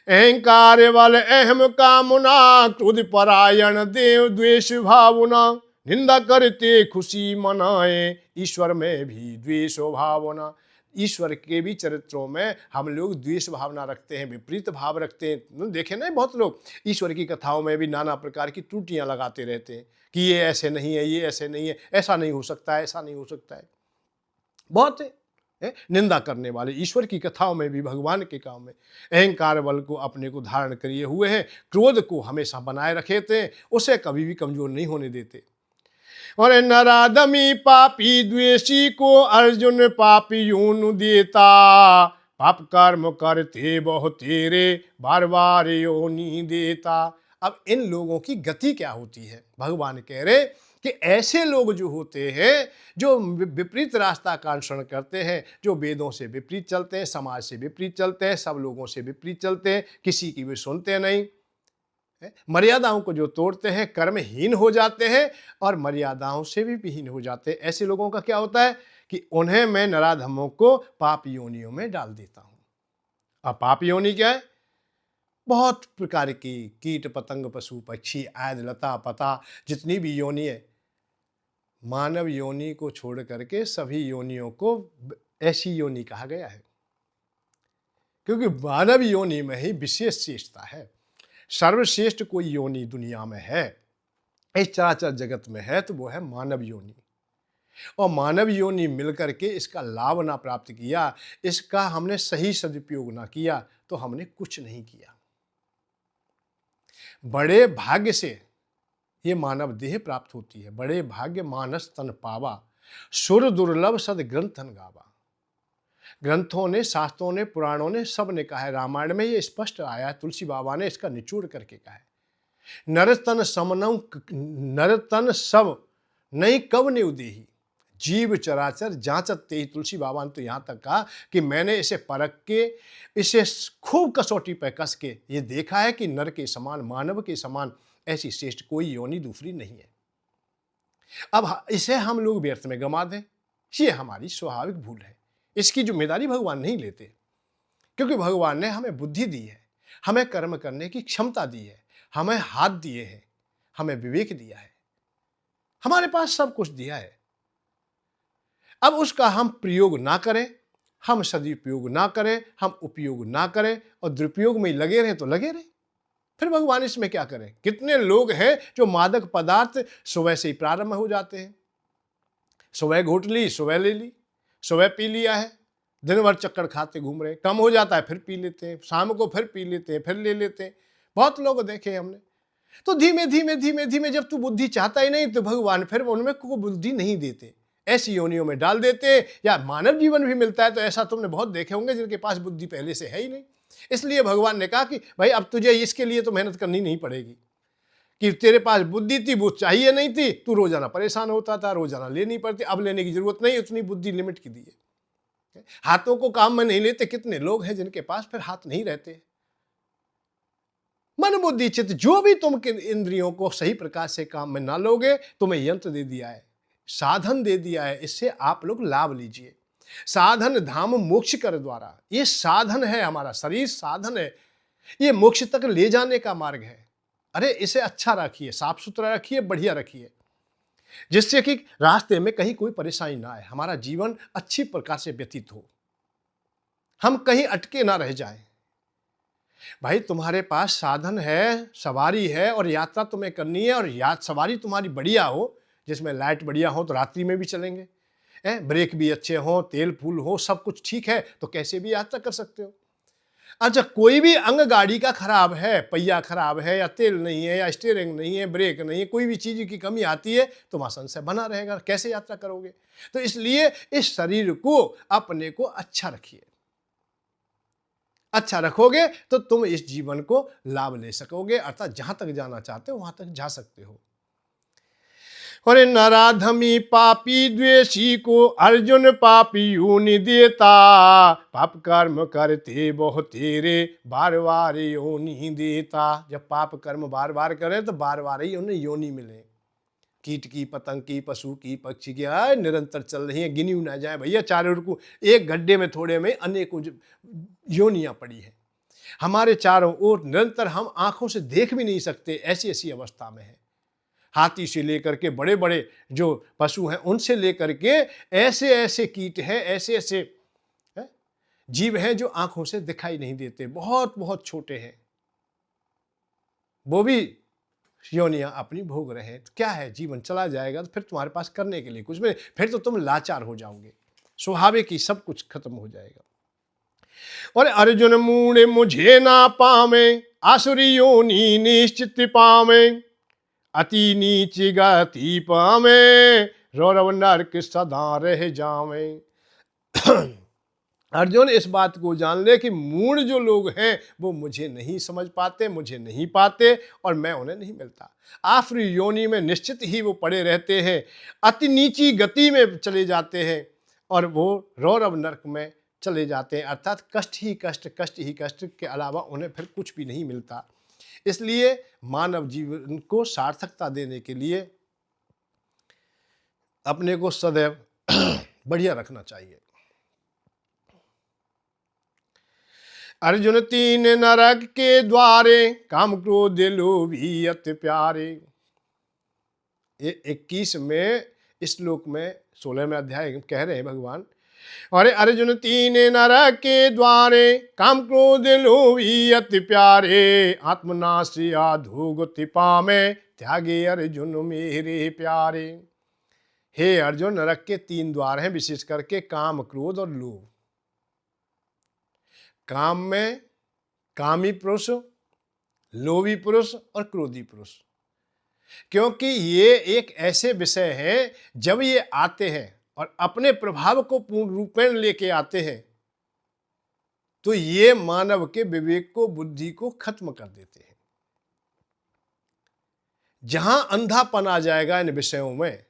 [SPEAKER 1] अहंकार बल अहम कामुना, क्रोध परायण देव द्वेष भावना, निंदा करते खुशी मनाए, ईश्वर में भी द्वेष भावना। ईश्वर के भी चरित्रों में हम लोग द्वेष भावना रखते हैं, विपरीत भाव रखते हैं। देखे ना, बहुत लोग ईश्वर की कथाओं में भी नाना प्रकार की त्रुटियां लगाते रहते हैं कि ये ऐसे नहीं है, ये ऐसे नहीं है, ऐसा नहीं हो सकता है, ऐसा नहीं हो सकता है। बहुत है निंदा करने वाले ईश्वर की कथाओं में भी, भगवान के काम में। अहंकार बल को अपने को धारण किए हुए हैं, क्रोध को हमेशा बनाए रखे थे, उसे कभी भी कमजोर नहीं होने देते। और नरादमी पापी द्वेषी को अर्जुन पापी यूं देता, पाप कर्म करते बहुत तेरे बार बार योनि देता। अब इन लोगों की गति क्या होती है? भगवान कह रहे कि ऐसे लोग जो होते हैं, जो विपरीत रास्ता का अनुसरण करते हैं, जो वेदों से विपरीत चलते हैं, समाज से विपरीत चलते हैं, सब लोगों से विपरीत चलते हैं, किसी की भी सुनते नहीं, मर्यादाओं को जो तोड़ते हैं, कर्महीन हो जाते हैं और मर्यादाओं से भी विहीन हो जाते हैं। ऐसे लोगों का क्या होता है कि उन्हें मैं नराधमों को पाप योनियों में डाल देता हूं। अब पाप योनि क्या है? बहुत प्रकार की कीट पतंग पशु पक्षी आयद लता पता, जितनी भी योनि है, मानव योनि को छोड़ करके सभी योनियों को ऐसी योनि कहा गया है, क्योंकि मानव योनि में ही विशेष श्रेष्ठता है। सर्वश्रेष्ठ कोई योनि दुनिया में है, इस चराचर जगत में है, तो वो है मानव योनि। और मानव योनि मिलकर के इसका लाभ ना प्राप्त किया, इसका हमने सही सदुपयोग ना किया, तो हमने कुछ नहीं किया। बड़े भाग्य से ये मानव देह प्राप्त होती है। बड़े भाग्य मानस तन पावा, सुर दुर्लभ सद ग्रंथन गावा। ग्रंथों ने, शास्त्रों ने, पुराणों ने, सब ने कहा है। रामायण में ये स्पष्ट आया है, तुलसी बाबा ने इसका निचोड़ करके कहा है। नरतन समनऊ नरतन सब नहीं कब ने उदेही, जीव चराचर जांचत ते ही। तुलसी बाबा ने तो यहाँ तक कहा कि मैंने इसे परख के, इसे खूब कसौटी पर कस के ये देखा है कि नर के समान, मानव के समान ऐसी श्रेष्ठ कोई योनि दूसरी नहीं है। अब इसे हम लोग व्यर्थ में गंवा दें, ये हमारी स्वाभाविक भूल है। इसकी जिम्मेदारी भगवान नहीं लेते, क्योंकि भगवान ने हमें बुद्धि दी है, हमें कर्म करने की क्षमता दी है, हमें हाथ दिए हैं, हमें विवेक दिया है, हमारे पास सब कुछ दिया है। अब उसका हम प्रयोग ना करें, हम सदुपयोग ना करें, हम उपयोग ना करें और दुरुपयोग में लगे रहें तो लगे रहें, फिर भगवान इसमें क्या करें। कितने लोग हैं जो मादक पदार्थ सुबह से ही प्रारंभ हो जाते हैं, सुबह घोट ली, सुबह ले ली, सुबह पी लिया है, दिन भर चक्कर खाते घूम रहे, कम हो जाता है फिर पी लेते हैं, शाम को फिर पी लेते हैं, फिर ले लेते हैं। बहुत लोग देखे हमने। तो धीमे धीमे धीमे धीमे जब तू बुद्धि चाहता ही नहीं तो भगवान फिर उनमें को बुद्धि नहीं देते, ऐसी योनियों में डाल देते। या मानव जीवन भी मिलता है तो ऐसा तुमने बहुत देखे होंगे जिनके पास बुद्धि पहले से है ही नहीं। इसलिए भगवान ने कहा कि भाई अब तुझे इसके लिए तो मेहनत करनी नहीं पड़ेगी, कि तेरे पास बुद्धि थी वो चाहिए नहीं थी, तू रोजाना परेशान होता था, रोजाना लेनी पड़ती, अब लेने की जरूरत नहीं, उतनी बुद्धि लिमिट की दी है। हाथों को काम में नहीं लेते, कितने लोग हैं जिनके पास फिर हाथ नहीं रहते। मन बुद्धि चित्त जो भी तुम के इंद्रियों को सही प्रकार से काम में ना लोगे, तुम्हें यंत्र दे दिया है, साधन दे दिया है, इससे आप लोग लाभ लीजिए। साधन धाम मोक्ष कर द्वारा, ये साधन है, हमारा शरीर साधन है, ये मोक्ष तक ले जाने का मार्ग है। अरे इसे अच्छा रखिए, साफ सुथरा रखिए, बढ़िया रखिए, जिससे कि रास्ते में कहीं कोई परेशानी ना आए, हमारा जीवन अच्छी प्रकार से व्यतीत हो, हम कहीं अटके ना रह जाएं। भाई तुम्हारे पास साधन है, सवारी है और यात्रा तुम्हें करनी है, और सवारी तुम्हारी बढ़िया हो, जिसमें लाइट बढ़िया हो तो रात्रि में भी चलेंगे, ब्रेक भी अच्छे हो, तेल फूल हो, सब कुछ ठीक है तो कैसे भी यात्रा कर सकते हो। अच्छा, कोई भी अंग गाड़ी का खराब है, पहिया खराब है, या तेल नहीं है, या स्टीयरिंग नहीं है, ब्रेक नहीं है, कोई भी चीज की कमी आती है तो वहां संशय बना रहेगा, कैसे यात्रा करोगे। तो इसलिए इस शरीर को, अपने को अच्छा रखिए, अच्छा रखोगे तो तुम इस जीवन को लाभ ले सकोगे, अर्थात जहां तक जाना चाहते हो वहां तक जा सकते हो। और नराधमी पापी द्वेषी को अर्जुन पापी योनि देता, पाप कर्म करते बहुत तेरे बार बार योनि देता। जब पाप कर्म बार बार करें तो बार बार ही उन्हें योनि मिले, कीट की, पतंग की, पशु की, पक्षी की, निरंतर चल रही है, गिनी ना जाए भैया, चारों को एक गड्ढे में थोड़े में अनेकों योनियां पड़ी है हमारे चारों ओर, निरंतर हम आंखों से देख भी नहीं सकते, ऐसी ऐसी अवस्था में है। हाथी से लेकर के बड़े बड़े जो पशु हैं उनसे लेकर के ऐसे ऐसे कीट हैं, ऐसे ऐसे जीव हैं जो आंखों से दिखाई नहीं देते, बहुत बहुत छोटे हैं, वो भी योनियां अपनी भोग रहे हैं। तो क्या है, जीवन चला जाएगा तो फिर तुम्हारे पास करने के लिए कुछ भी नहीं, फिर तो तुम लाचार हो जाओगे, स्वाभाविक ही सब कुछ खत्म हो जाएगा। और अर्जुन मूढ़े मुझे ना पावे, आसुरी योनि निश्चित पावे, अति नीच गति पावे, रौरव नरक सदा रह जावे। अर्जुन इस बात को जान ले कि मूढ़ जो लोग हैं वो मुझे नहीं समझ पाते, मुझे नहीं पाते और मैं उन्हें नहीं मिलता। आसुरी योनि में निश्चित ही वो पड़े रहते हैं, अति नीची गति में चले जाते हैं और वो रौरव नरक में चले जाते हैं, अर्थात कष्ट ही कष्ट, कष्ट ही कष्ट के अलावा उन्हें फिर कुछ भी नहीं मिलता। इसलिए मानव जीवन को सार्थकता देने के लिए अपने को सदैव बढ़िया रखना चाहिए। अर्जुन तीन नरक के द्वारे, काम क्रोध लोभी अति प्यारे। ये 21 में श्लोक में 16वें अध्याय कह रहे हैं भगवान, और अर्जुन तीन नरक के द्वारे, काम क्रोध लोभी अति प्यारे, आत्मनाश अधोगति पामे, त्यागे अर्जुन मेरे प्यारे। हे अर्जुन, नरक के 3 द्वार हैं, विशेष करके काम, क्रोध और लोभ। काम में कामी पुरुष, लोभी पुरुष और क्रोधी पुरुष, क्योंकि ये एक ऐसे विषय हैं जब ये आते हैं और अपने प्रभाव को पूर्ण रूपेण लेके आते हैं तो ये मानव के विवेक को, बुद्धि को खत्म कर देते हैं। जहां अंधापन आ जाएगा इन विषयों में,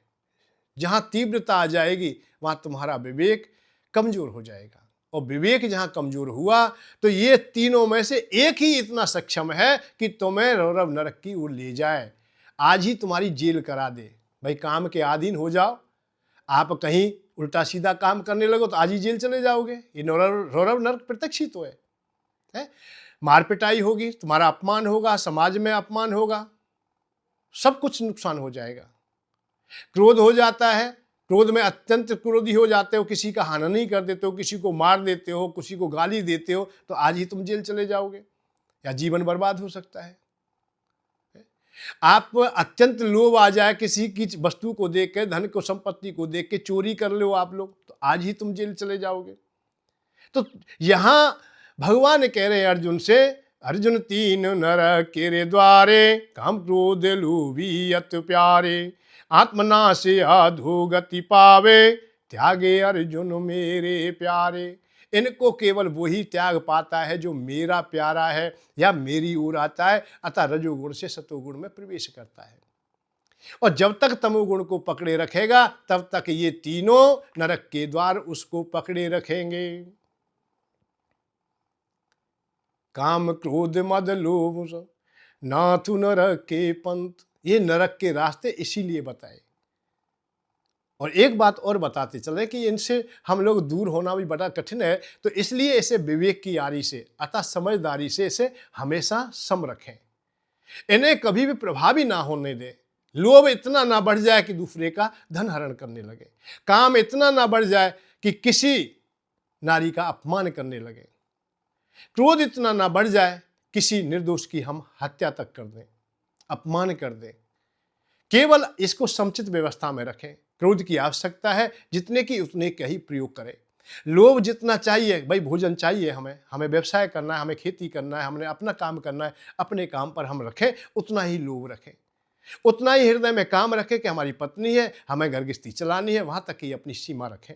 [SPEAKER 1] जहां तीव्रता आ जाएगी, वहां तुम्हारा विवेक कमजोर हो जाएगा। और विवेक जहां कमजोर हुआ तो ये तीनों में से एक ही इतना सक्षम है कि तुम्हें रौरव नरक की ओर ले जाए, आज ही तुम्हारी जेल करा दे। भाई काम के अधीन हो जाओ, आप कहीं उल्टा सीधा काम करने लगो तो आज ही जेल चले जाओगे। ये रौरव नरक प्रत्यक्ष ही तो है? मार पिटाई होगी, तुम्हारा अपमान होगा, समाज में अपमान होगा, सब कुछ नुकसान हो जाएगा। क्रोध हो जाता है, क्रोध में अत्यंत क्रोधी हो जाते हो, किसी का हानि कर देते हो, किसी को मार देते हो, किसी को गाली देते हो, तो आज ही तुम जेल चले जाओगे या जीवन बर्बाद हो सकता है। आप अत्यंत लोभ आ जाए किसी की वस्तु को देख के, धन को, संपत्ति को देख के चोरी कर लो आप लोग, तो आज ही तुम जेल चले जाओगे। तो यहां भगवान कह रहे हैं अर्जुन से, अर्जुन तीन नरक के द्वारे, काम क्रोध लोभी अति प्यारे, आत्मनाशे अधोगति पावे, त्यागे अर्जुन मेरे प्यारे। इनको केवल वही त्याग पाता है जो मेरा प्यारा है या मेरी ओर आता है, अतः रजोगुण से सतोगुण में प्रवेश करता है। और जब तक तमोगुण को पकड़े रखेगा तब तक ये तीनों नरक के द्वार उसको पकड़े रखेंगे। काम क्रोध मद लोभ नाथु नरक के पंथ, ये नरक के रास्ते इसीलिए बताए। और एक बात और बताते चले कि इनसे हम लोग दूर होना भी बड़ा कठिन है, तो इसलिए इसे विवेक की आरी से अतः समझदारी से इसे हमेशा सम रखें, इन्हें कभी भी प्रभावी ना होने दें। लोभ इतना ना बढ़ जाए कि दूसरे का धन हरण करने लगे, काम इतना ना बढ़ जाए कि किसी नारी का अपमान करने लगे, क्रोध इतना ना बढ़ जाए किसी निर्दोष की हम हत्या तक कर दें, अपमान कर दें। केवल इसको समुचित व्यवस्था में रखें। क्रोध की आवश्यकता है जितने की उतने का ही प्रयोग करें। लोभ जितना चाहिए, भाई भोजन चाहिए, हमें व्यवसाय करना है, हमें खेती करना है, हमने अपना काम करना है, अपने काम पर हम रखें, उतना ही लोभ रखें, उतना ही हृदय में काम रखें कि हमारी पत्नी है, हमें घर गृहस्थी चलानी है, वहां तक ही अपनी सीमा रखें।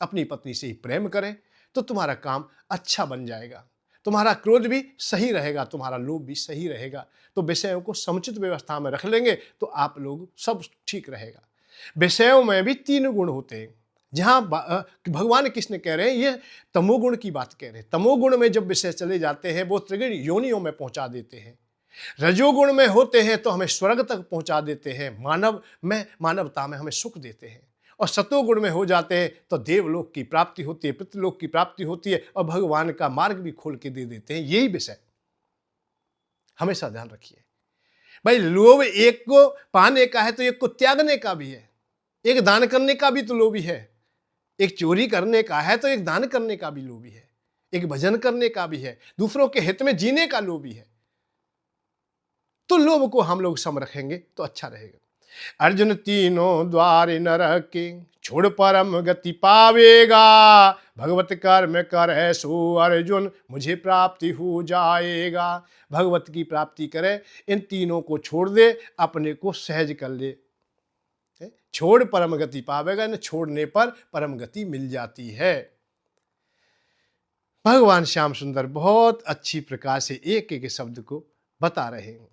[SPEAKER 1] अपनी पत्नी से ही प्रेम करें तो तुम्हारा काम अच्छा बन जाएगा, तुम्हारा क्रोध भी सही रहेगा, तुम्हारा लोभ भी सही रहेगा। तो विषयों को समुचित व्यवस्था में रख लेंगे तो आप लोग सब ठीक रहेगा। विषयों में भी तीन गुण होते हैं। जहां भगवान कृष्ण कह रहे हैं, ये तमोगुण की बात कह रहे हैं। तमोगुण में जब विषय चले जाते हैं वो त्रिगुण योनियों में पहुंचा देते हैं। रजोगुण में होते हैं तो हमें स्वर्ग तक पहुंचा देते हैं, मानवता में हमें सुख देते हैं। और सतोगुण में हो जाते हैं तो देवलोक की प्राप्ति होती है, पितृलोक की प्राप्ति होती है, और भगवान का मार्ग भी खोल के दे देते हैं। यही विषय हमेशा ध्यान रखिए। भाई लोभ एक को पाने का है तो एक को त्यागने का भी है, एक दान करने का भी तो लोभी है, एक चोरी करने का है तो एक दान करने का भी लोभी है, एक भजन करने का भी है, दूसरों के हित में जीने का लोभी है। तो लोभ को हम लोग सम रखेंगे तो अच्छा रहेगा। अर्जुन तीनों द्वार नरक के, छोड़ परम गति पावेगा, भगवत कर्म कर है सो अर्जुन, मुझे प्राप्ति हो जाएगा। भगवत की प्राप्ति करे, इन तीनों को छोड़ दे, अपने को सहज कर ले। छोड़ परम गति पावेगा, इन छोड़ने पर परम गति मिल जाती है। भगवान श्याम सुंदर बहुत अच्छी प्रकार से एक एक शब्द को बता रहे हैं।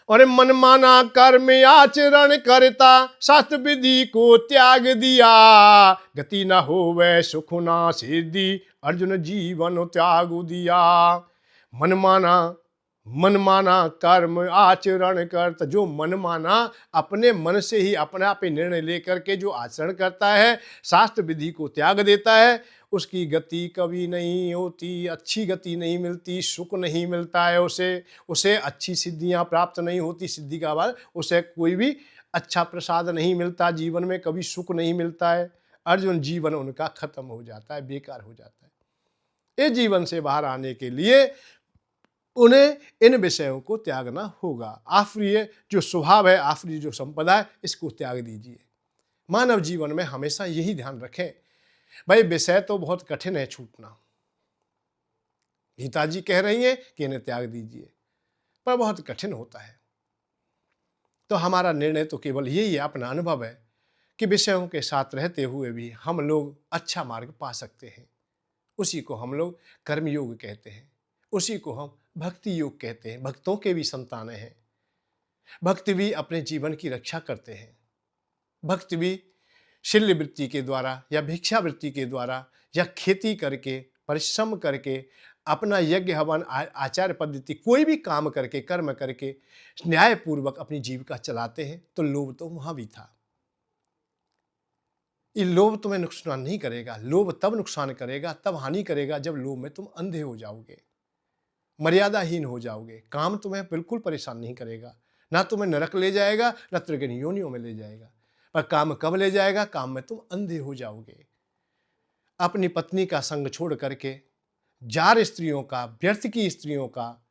[SPEAKER 1] और मनमाना कर्म आचरण करता, शास्त्र विधि को त्याग दिया, गति न हो वै सुख ना सिद्धि, अर्जुन जीवन त्याग दिया। मनमाना कर्म आचरण करता, जो मनमाना अपने मन से ही अपना पे निर्णय लेकर के जो आचरण करता है, शास्त्र विधि को त्याग देता है, उसकी गति कभी नहीं होती, अच्छी गति नहीं मिलती, सुख नहीं मिलता है उसे अच्छी सिद्धियां प्राप्त नहीं होती। सिद्धि का बाद उसे कोई भी अच्छा प्रसाद नहीं मिलता, जीवन में कभी सुख नहीं मिलता है। अर्जुन जीवन उनका खत्म हो जाता है, बेकार हो जाता है। इस जीवन से बाहर आने के लिए उन्हें इन विषयों को त्यागना होगा। आफरीय जो स्वभाव है, आफरीय जो संपदा है, इसको त्याग दीजिए। मानव जीवन में हमेशा यही ध्यान रखें। भाई विषय तो बहुत कठिन है छूटना, गीता जी कह रही है कि इन्हें त्याग दीजिए, पर बहुत कठिन होता है। तो हमारा निर्णय तो केवल यही है, अपना अनुभव है कि विषयों के साथ रहते हुए भी हम लोग अच्छा मार्ग पा सकते हैं। उसी को हम लोग कर्मयोग कहते हैं, उसी को हम भक्ति योग कहते हैं। भक्तों के भी संतानें हैं। भक्त भी अपने जीवन की रक्षा करते हैं। भक्त भी शल्य वृत्ति के द्वारा या भिक्षा वृत्ति के द्वारा या खेती करके, परिश्रम करके, अपना यज्ञ हवन आचार पद्धति कोई भी काम करके, कर्म करके न्यायपूर्वक अपनी जीविका चलाते हैं। तो लोभ तो वहां भी था। ये लोभ तुम्हें नुकसान नहीं करेगा। लोभ तब नुकसान करेगा, तब हानि करेगा जब लोभ में तुम अंधे हो जाओगे, मर्यादाहीन हो जाओगे। काम तुम्हें बिल्कुल परेशान नहीं करेगा, ना तुम्हें नरक ले जाएगा, ना त्रिगुण योनियों में ले जाएगा। पर काम कब ले जाएगा? काम में तुम अंधे हो जाओगे। अपनी पत्नी का संग छोड़ करके जार स्त्रियों का, व्यर्थ की स्त्रियों का,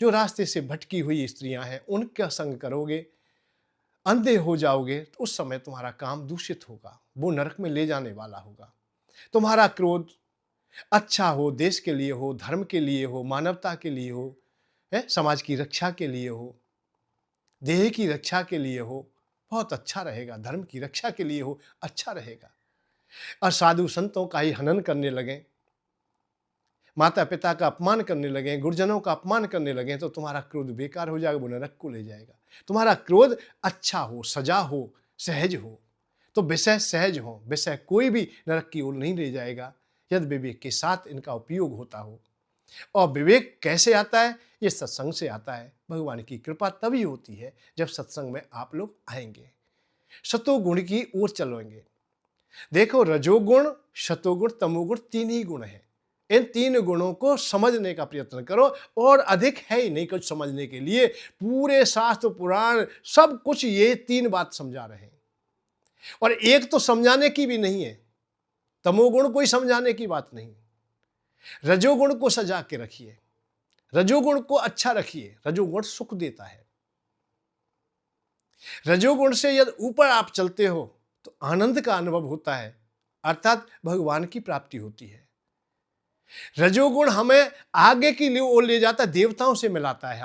[SPEAKER 1] जो रास्ते से भटकी हुई स्त्रियां हैं, उनका संग करोगे, अंधे हो जाओगे, तो उस समय तुम्हारा काम दूषित होगा, वो नरक में ले जाने वाला होगा। तुम्हारा क्रोध अच्छा हो, देश के लिए हो, धर्म के लिए हो, मानवता के लिए हो, समाज की रक्षा के लिए हो, देह की रक्षा के लिए हो, बहुत अच्छा रहेगा। धर्म की रक्षा के लिए हो, अच्छा रहेगा। और साधु संतों का ही हनन करने लगे, माता पिता का अपमान करने लगे, गुरुजनों का अपमान करने लगे, तो तुम्हारा क्रोध बेकार हो जाएगा, वो नरक को ले जाएगा। तुम्हारा क्रोध अच्छा हो, सजा हो, सहज हो, तो विषय सहज हो, विषय कोई भी नरक की ओर नहीं ले जाएगा, यदि विवेक के साथ इनका उपयोग होता हो। और विवेक कैसे आता है? ये सत्संग से आता है। भगवान की कृपा तभी होती है जब सत्संग में आप लोग आएंगे, सतोगुण की ओर चलोगे। देखो, रजोगुण, सतोगुण, तमोगुण, तीन ही गुण हैं। इन तीन गुणों को समझने का प्रयत्न करो, और अधिक है ही नहीं कुछ समझने के लिए। पूरे शास्त्र पुराण सब कुछ ये तीन बात समझा रहे हैं, और एक तो समझाने की भी नहीं है। तमोगुण कोई समझाने की बात नहीं। रजोगुण को सजा के रखिए, रजोगुण को अच्छा रखिए। रजोगुण सुख देता है। रजोगुण से यदि ऊपर आप चलते हो तो आनंद का अनुभव होता है, अर्थात भगवान की प्राप्ति होती है। रजोगुण हमें आगे की ओर ले जाता है, देवताओं से मिलाता है,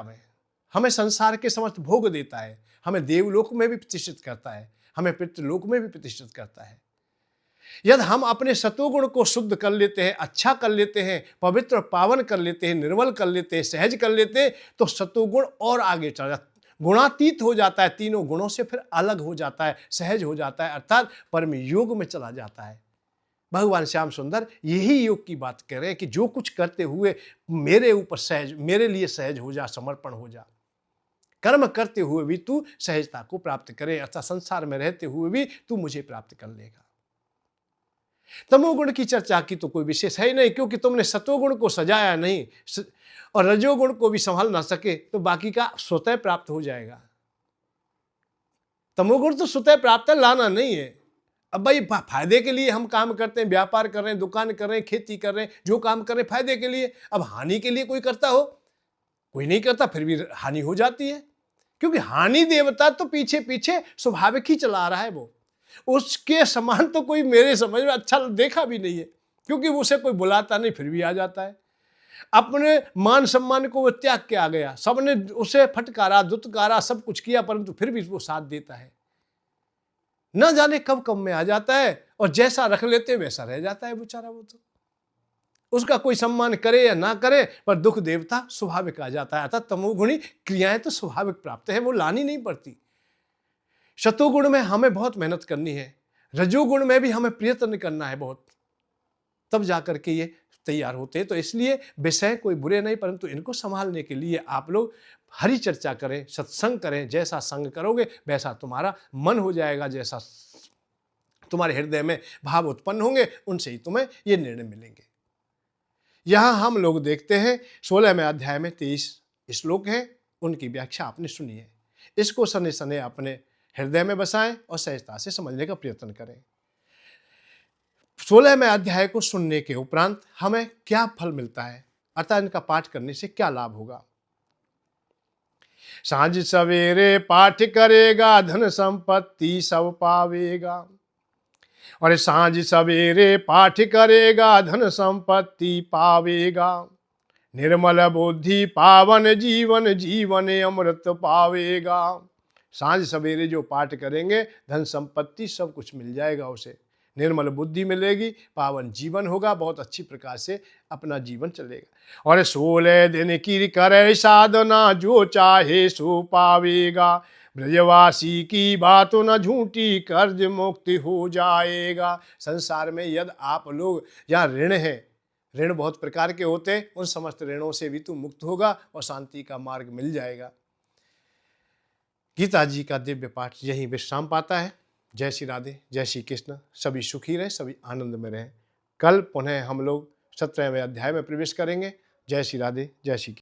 [SPEAKER 1] हमें संसार के समस्त भोग देता है, हमें देवलोक में भी प्रतिष्ठित करता है, हमें पितृलोक में भी प्रतिष्ठित करता है। यदि हम अपने सतोगुण को शुद्ध कर लेते हैं, अच्छा कर लेते हैं, पवित्र पावन कर लेते हैं, निर्मल कर लेते हैं, सहज कर लेते हैं, तो सतोगुण और आगे चल जाता है, गुणातीत हो जाता है, तीनों गुणों से फिर अलग हो जाता है, सहज हो जाता है, अर्थात परम योग में चला जाता है। भगवान श्याम सुंदर यही योग की बात कह रहे हैं कि जो कुछ करते हुए मेरे ऊपर सहज, मेरे लिए सहज हो जा, समर्पण हो जा। कर्म करते हुए भी तू सहजता को प्राप्त करे, अर्थात संसार में रहते हुए भी तू मुझे प्राप्त कर लेगा। तमोगुण की चर्चा की तो कोई विशेष है ही नहीं, क्योंकि तुमने सतोगुण को सजाया नहीं और रजोगुण को भी संभाल ना सके, तो बाकी का स्वतः प्राप्त हो जाएगा। तमोगुण तो स्वतः प्राप्त लाना नहीं है। अब भाई फायदे के लिए हम काम करते हैं, व्यापार कर रहे हैं, दुकान कर रहे हैं, खेती कर रहे हैं, जो काम कर रहे हैं फायदे के लिए। अब हानि के लिए कोई करता हो? कोई नहीं करता, फिर भी हानि हो जाती है, क्योंकि हानि देवता तो पीछे पीछे स्वाभाविक ही चला रहा है। वो उसके समान तो कोई मेरे समझ में अच्छा देखा भी नहीं है, क्योंकि उसे कोई बुलाता नहीं, फिर भी आ जाता है। अपने मान सम्मान को वो त्याग के आ गया, सबने उसे फटकारा, दुत्कारा, सब कुछ किया, परंतु फिर भी वो साथ देता है। न जाने कब कब में आ जाता है, और जैसा रख लेते वैसा रह जाता है बेचारा। वो तो उसका कोई सम्मान करे या ना करे, पर दुख देवता स्वाभाविक आ जाता है। अर्थात तमोगुणी क्रियाएं तो स्वाभाविक प्राप्त है, वो लानी नहीं पड़ती। शतोगुण में हमें बहुत मेहनत करनी है, रजोगुण में भी हमें प्रयत्न करना है बहुत, तब जाकर के ये तैयार होते हैं। तो इसलिए विषय कोई बुरे नहीं, परंतु इनको संभालने के लिए आप लोग हरि चर्चा करें, सत्संग करें। जैसा संग करोगे वैसा तुम्हारा मन हो जाएगा, जैसा तुम्हारे हृदय में भाव उत्पन्न होंगे, उनसे ही तुम्हें ये निर्णय मिलेंगे। यहां हम लोग देखते हैं 16वें अध्याय में 23 श्लोक हैं, उनकी व्याख्या आपने सुनी है। इसको सने सने अपने हृदय में बसाएं और सहजता से समझने का प्रयत्न करें। 16वें अध्याय को सुनने के उपरांत हमें क्या फल मिलता है, अर्थात इनका पाठ करने से क्या लाभ होगा। सांझ सवेरे पाठ करेगा, धन संपत्ति सब पावेगा। और सांझ सवेरे पाठ करेगा, धन संपत्ति पावेगा। निर्मल बुद्धि पावन जीवन, जीवन अमृत पावेगा। सांझ सवेरे जो पाठ करेंगे, धन संपत्ति सब कुछ मिल जाएगा उसे। निर्मल बुद्धि मिलेगी, पावन जीवन होगा, बहुत अच्छी प्रकार से अपना जीवन चलेगा। और 16 दिन की करे साधना, जो चाहे सो पावेगा, ब्रजवासी की बात न झूठी, कर्ज मुक्ति हो जाएगा। संसार में यदि आप लोग यहाँ ऋण है, ऋण बहुत प्रकार के होते हैं, उन समस्त ऋणों से भी तू मुक्त होगा और शांति का मार्ग मिल जाएगा। गीता जी का दिव्य पाठ यहीं विश्राम पाता है। जय श्री राधे, जय श्री कृष्ण। सभी सुखी रहें, सभी आनंद में रहें। कल पुनः हम लोग 17वें अध्याय में प्रवेश करेंगे। जय श्री राधे, जय श्री कृष्ण।